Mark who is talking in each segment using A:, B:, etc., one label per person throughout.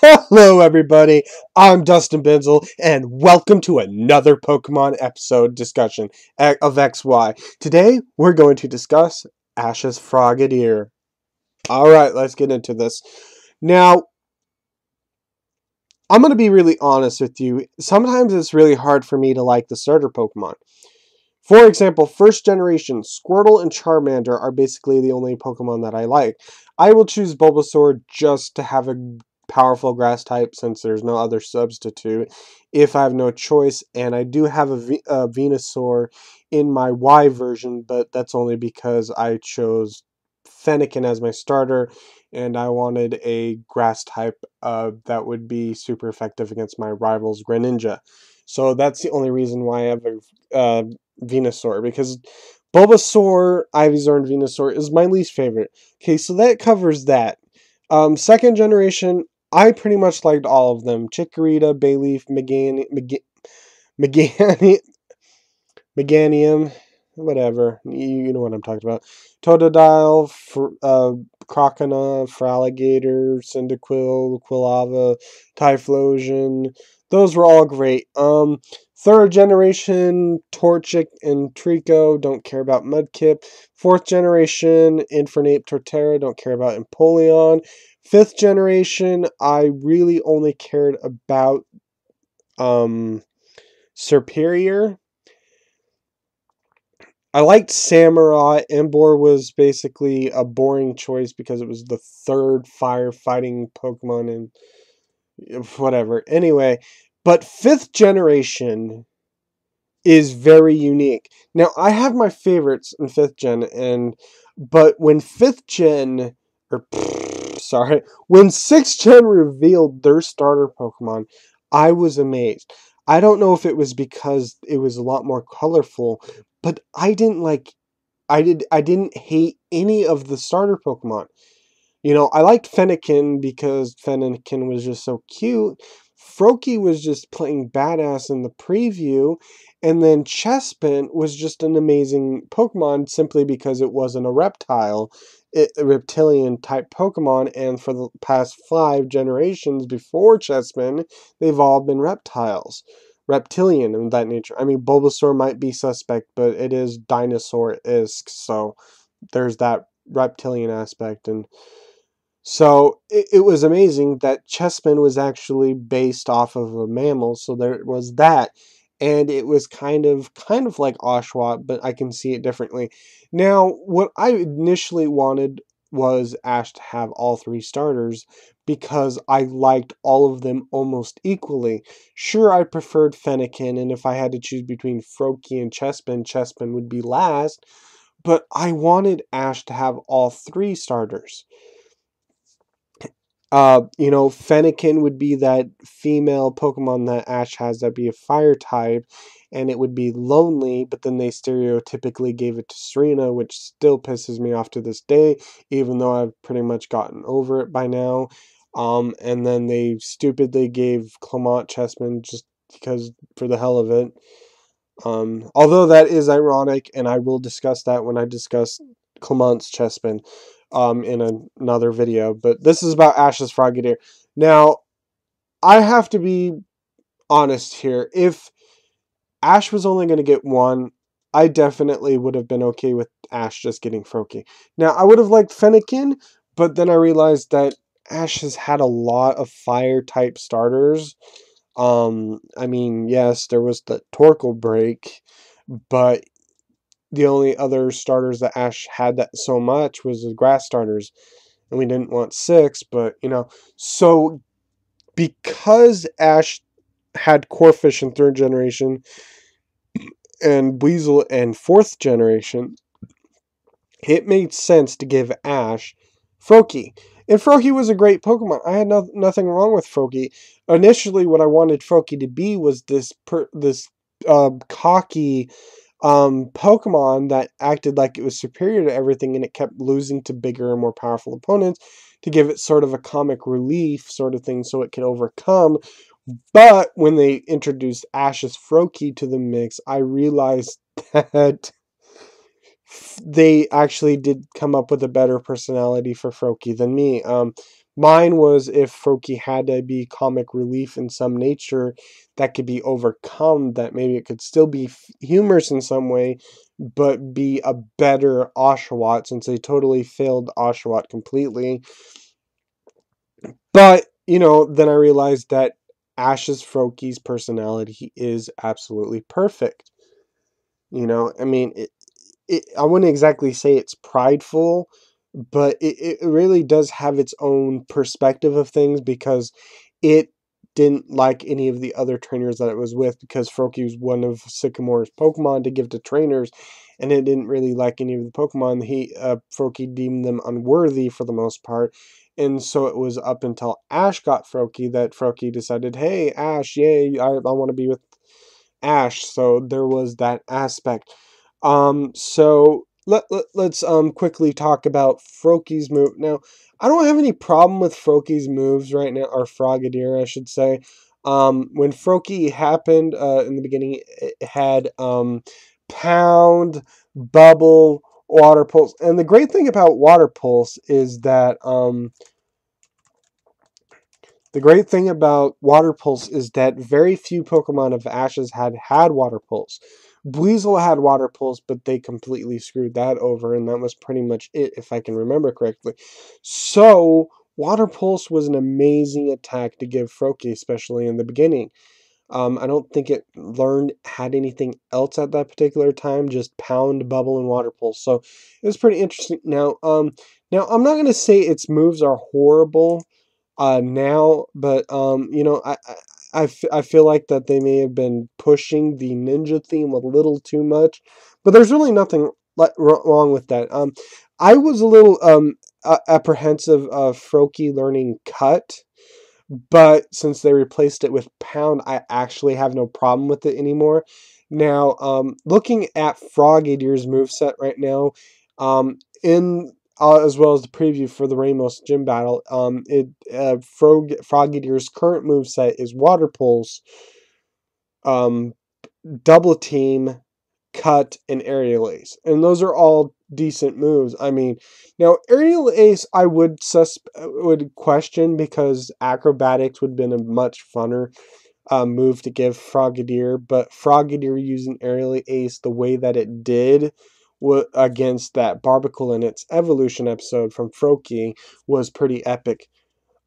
A: Hello, everybody. I'm Dustin Benzel, and welcome to another Pokemon episode discussion of XY. Today, we're going to discuss Ash's Frogadier. Alright, let's get into this. Now, I'm going to be really honest with you. Sometimes it's really hard for me to like the starter Pokemon. For example, first generation, Squirtle and Charmander are basically the only Pokemon that I like. I will choose Bulbasaur just to have a powerful grass type since there's no other substitute if I have no choice, and I do have a Venusaur in my Y version, but that's only because I chose Fennekin as my starter and I wanted a grass type that would be super effective against my rivals Greninja. So that's the only reason why I have a Venusaur, because Bulbasaur, Ivysaur, and Venusaur is my least favorite. Okay, so that covers that. Second generation, I pretty much liked all of them. Chikorita, Bayleaf, Meganium, whatever. You know what I'm talking about. Totodile, Crocodile, Feraligatr, Cyndaquil, Quilava, Typhlosion. Those were all great. Third generation, Torchic and Trico, don't care about Mudkip. Fourth generation, Infernape, Torterra, don't care about Empoleon. Fifth generation, I really only cared about Serperior. I liked Samurai. Emboar was basically a boring choice because it was the third firefighting Pokemon and whatever. Anyway, but fifth generation is very unique. Now, I have my favorites in fifth gen, but when fifth gen, or sorry, when sixth gen revealed their starter Pokemon, I was amazed. I don't know if it was because it was a lot more colorful, but I didn't hate any of the starter Pokemon. You know, I liked Fennekin because Fennekin was just so cute. Froakie was just playing badass in the preview. And then Chespin was just an amazing Pokemon simply because it wasn't a reptile, a reptilian type Pokemon. And for the past 5 generations before Chespin, they've all been reptiles. Reptilian and that nature. I mean, Bulbasaur might be suspect, but it is dinosaur-esque. So there's that reptilian aspect. And so it was amazing that Chespin was actually based off of a mammal, so there was that. And it was kind of like Oshawott, but I can see it differently. Now, what I initially wanted was Ash to have all 3 starters because I liked all of them almost equally. Sure, I preferred Fennekin, and if I had to choose between Froakie and Chespin, Chespin would be last, but I wanted Ash to have all 3 starters. Fennekin would be that female Pokemon that Ash has that'd be a fire type, and it would be lonely, but then they stereotypically gave it to Serena, which still pisses me off to this day, even though I've pretty much gotten over it by now. And then they stupidly gave Clement Chessman just because for the hell of it. Although that is ironic, and I will discuss that when I discuss Clement's Chespin in another video. But this is about Ash's Frogadier. Now, I have to be honest here. If Ash was only going to get one, I definitely would have been okay with Ash just getting Froakie. Now, I would have liked Fennekin, but then I realized that Ash has had a lot of fire-type starters. I mean, yes, there was the Torkoal break, but the only other starters that Ash had that so much was the grass starters, and we didn't want 6, but, so because Ash had Corphish in 3rd generation, and Weasel in 4th generation, it made sense to give Ash Froakie. And Froakie was a great Pokemon. I had nothing wrong with Froakie. Initially, what I wanted Froakie to be was this cocky Pokemon that acted like it was superior to everything, and it kept losing to bigger and more powerful opponents to give it sort of a comic relief sort of thing so it could overcome. But when they introduced Ash's Froakie to the mix, I realized that they actually did come up with a better personality for Froakie than me. Mine was if Froakie had to be comic relief in some nature that could be overcome, that maybe it could still be humorous in some way, but be a better Oshawott, since they totally failed Oshawott completely. But, then I realized that Ash's Froakie's personality is absolutely perfect. I mean, I wouldn't exactly say it's prideful, but it really does have its own perspective of things, because it didn't like any of the other trainers that it was with, because Froakie was one of Sycamore's Pokemon to give to trainers, and it didn't really like any of the Pokemon. Froakie deemed them unworthy for the most part, and so it was up until Ash got Froakie that Froakie decided, hey, Ash, yay, I want to be with Ash. So there was that aspect. So let's quickly talk about Froakie's move. Now, I don't have any problem with Froakie's moves right now, or Frogadier, I should say. When Froakie happened in the beginning, it had Pound, Bubble, Water Pulse. And the great thing about Water Pulse is that very few Pokemon of Ash's had Water Pulse. Buizel had Water Pulse, but they completely screwed that over, and that was pretty much it, if I can remember correctly. So, Water Pulse was an amazing attack to give Froakie, especially in the beginning. I don't think it had anything else at that particular time, just Pound, Bubble, and Water Pulse. So, it was pretty interesting. Now, I'm not going to say its moves are horrible now, but I feel like that they may have been pushing the ninja theme a little too much, but there's really nothing wrong with that. I was a little apprehensive of Froakie learning Cut, but since they replaced it with Pound, I actually have no problem with it anymore. Now, looking at Frogadier's moveset right now, in as well as the preview for the Ramos gym battle, Frogadier's current moveset is Water Pulse, Double Team, Cut, and Aerial Ace. And those are all decent moves. I mean, now Aerial Ace I would question, because Acrobatics would have been a much funner move to give Frogadier, but Frogadier using Aerial Ace the way that it did against that Barbicle in its evolution episode from Froakie was pretty epic.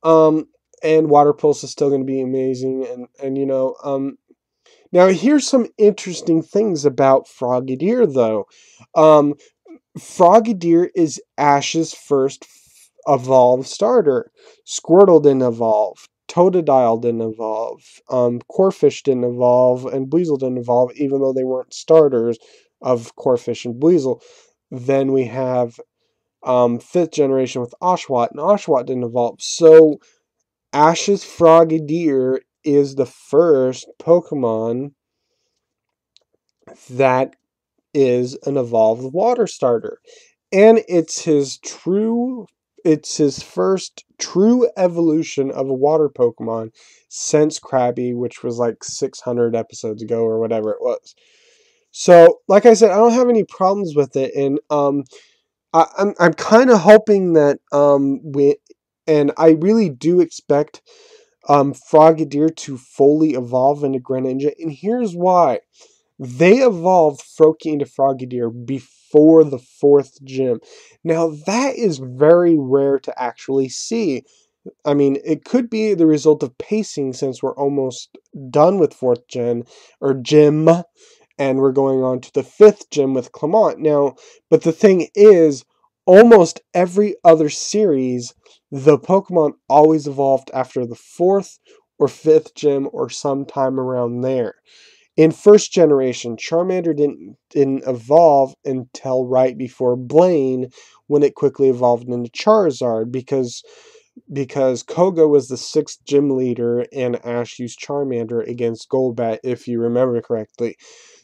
A: And Water Pulse is still going to be amazing, and now here's some interesting things about Frogadier, though. Frogadier is Ash's first evolved starter. Squirtle didn't evolve. Totodile didn't evolve. Corphish didn't evolve, and Buizel didn't evolve, even though they weren't starters of Corphish and Buizel. Then we have 5th generation with Oshawott, and Oshawott didn't evolve. So Ash's Frogadier is the first Pokemon that is an evolved water starter. And it's his first true evolution of a water Pokemon since Krabby, which was like 600 episodes ago or whatever it was. So, like I said, I don't have any problems with it, and I'm kind of hoping that and I really do expect Frogadier to fully evolve into Greninja, and here's why. They evolved Froakie into Frogadier before the 4th gym. Now, that is very rare to actually see. I mean, it could be the result of pacing, since we're almost done with 4th gen, or gym, and we're going on to the 5th gym with Clement. Now, but the thing is, almost every other series, the Pokemon always evolved after the 4th or 5th gym, or sometime around there. In 1st generation, Charmander didn't evolve until right before Blaine, when it quickly evolved into Charizard, because Koga was the 6th gym leader and Ash used Charmander against Golbat, if you remember correctly.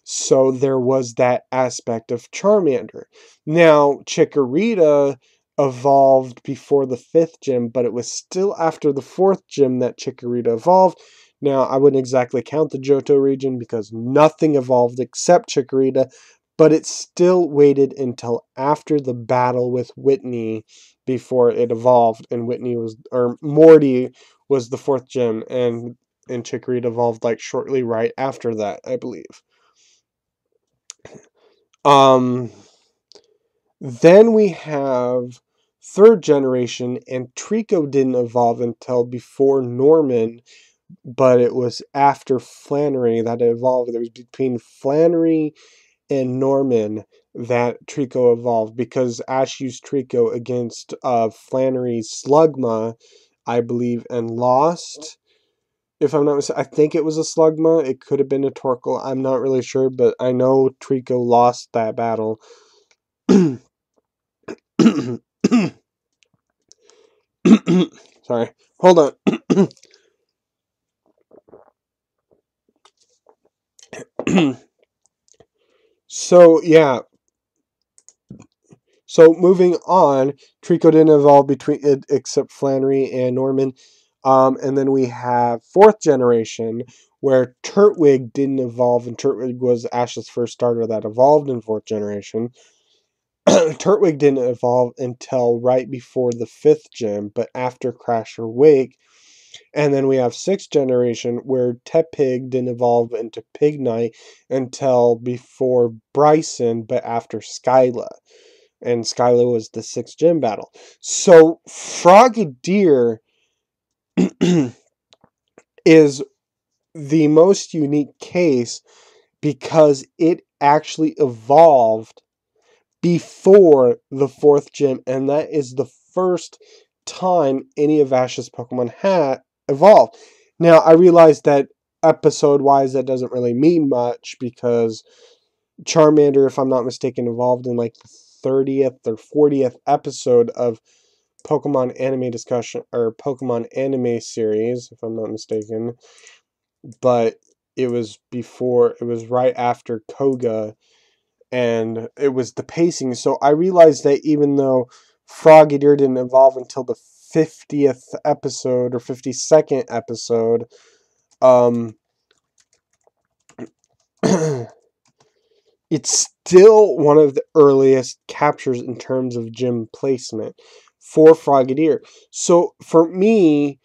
A: So there was that aspect of Charmander. Now, Chikorita evolved before the 5th gym, but it was still after the 4th gym that Chikorita evolved. Now, I wouldn't exactly count the Johto region, because nothing evolved except Chikorita, but it still waited until after the battle with Whitney before it evolved, and Morty was the 4th gem, and Chikorita evolved like shortly right after that, I believe. Then we have 3rd generation, and Trico didn't evolve until before Norman, but it was after Flannery that it evolved. It was between Flannery and Norman that Trico evolved, because Ash used Trico against Flannery's Slugma, I believe, and lost. If I'm not mistaken, I think it was a Slugma. It could have been a Torkoal. I'm not really sure, but I know Trico lost that battle. Sorry. Hold on. So, yeah. So, moving on, Trico didn't evolve between it except Flannery and Norman. And then we have 4th generation, where Turtwig didn't evolve, and Turtwig was Ash's first starter that evolved in 4th generation. Turtwig didn't evolve until right before the 5th gym, but after Crash or Wake. And then we have 6th generation, where Tepig didn't evolve into Pignite until before Bryson, but after Skyla. And Skyla was the 6th gym battle. So Frogadier is the most unique case because it actually evolved before the 4th gym, and that is the first time any of Ash's Pokemon had evolved. Now, I realize that episode-wise that doesn't really mean much, because Charmander, if I'm not mistaken, evolved in like the 30th or 40th episode of Pokemon anime discussion, or Pokemon anime series, if I'm not mistaken. But it was right after Koga, and it was the pacing. So I realized that even though Frogadier didn't evolve until the 50th episode or 52nd episode, it's still one of the earliest captures in terms of gym placement for Frogadier. So for me,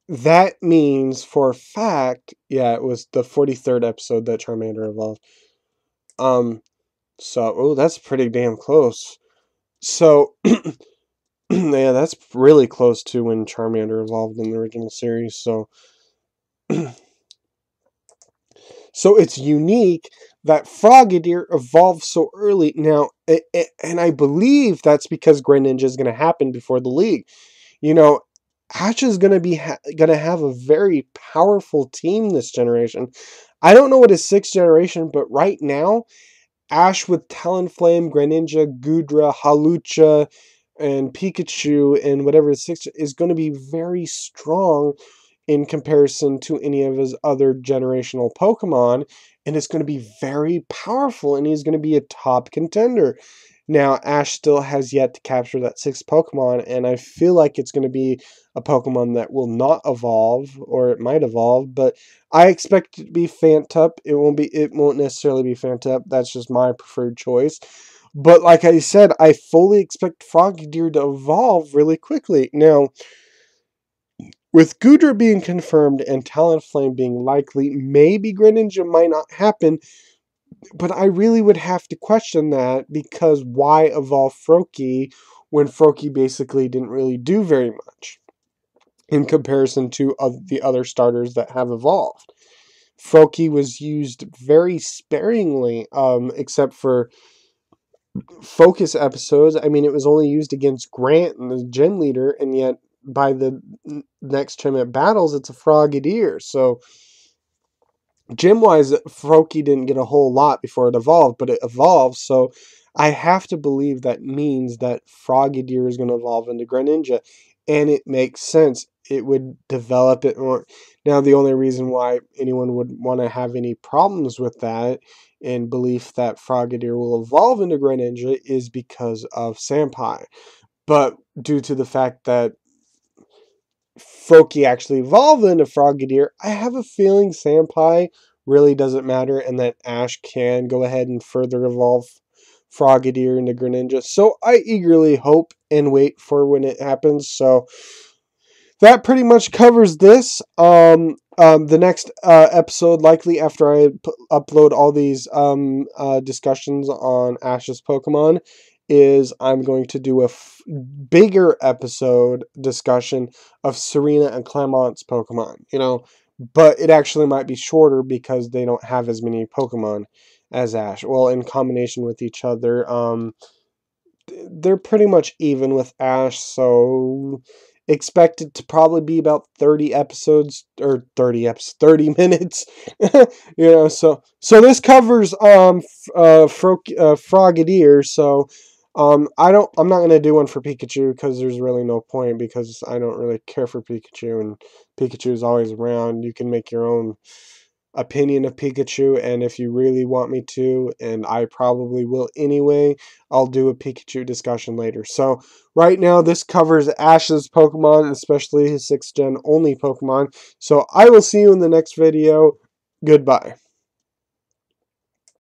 A: that means for a fact, yeah, it was the 43rd episode that Charmander evolved. That's pretty damn close. So, yeah, that's really close to when Charmander evolved in the original series. So, so it's unique that Frogadier evolved so early. Now, and I believe that's because Greninja is going to happen before the league. You know, Ash is going to be going to have a very powerful team this generation. I don't know what is 6th generation, but right now, Ash with Talonflame, Greninja, Goodra, Hawlucha, and Pikachu, and whatever is 6th is going to be very strong in comparison to any of his other generational Pokemon, and it's going to be very powerful, and he's going to be a top contender. Now, Ash still has yet to capture that 6th Pokemon, and I feel like it's going to be a Pokemon that will not evolve, or it might evolve, but I expect it to be Fantup. It won't necessarily be Fantup. That's just my preferred choice. But like I said, I fully expect Frogadier to evolve really quickly. Now, with Goodra being confirmed and Talonflame being likely, maybe Greninja might not happen, but I really would have to question that, because why evolve Froakie when Froakie basically didn't really do very much in comparison to the other starters that have evolved? Froakie was used very sparingly, except for focus episodes. I mean, it was only used against Grant and the gym leader, and yet by the next gym at battles, it's a Frogadier. So, gym-wise, Froakie didn't get a whole lot before it evolved, but it evolved, so I have to believe that means that Frogadier is going to evolve into Greninja, and it makes sense. It would develop it more. Now, the only reason why anyone would want to have any problems with that and belief that Frogadier will evolve into Greninja is because of Senpai. But due to the fact that Froakie actually evolved into Frogadier, I have a feeling Senpai really doesn't matter, and that Ash can go ahead and further evolve Frogadier into Greninja. So I eagerly hope and wait for when it happens. So that pretty much covers this. The next episode, likely after I upload all these discussions on Ash's Pokemon, is I'm going to do a bigger episode discussion of Serena and Clement's Pokemon. You know, but it actually might be shorter because they don't have as many Pokemon as Ash. Well, in combination with each other, they're pretty much even with Ash, so expect it to probably be about 30 episodes, or 30 minutes. You know, so this covers Frogadier. So I'm not gonna do one for Pikachu because there's really no point, because I don't really care for Pikachu, and Pikachu is always around. You can make your own opinion of Pikachu, and if you really want me to, and I probably will anyway, I'll do a Pikachu discussion later. So right now this covers Ash's Pokemon, especially his 6th gen only Pokemon. So I will see you in the next video. Goodbye.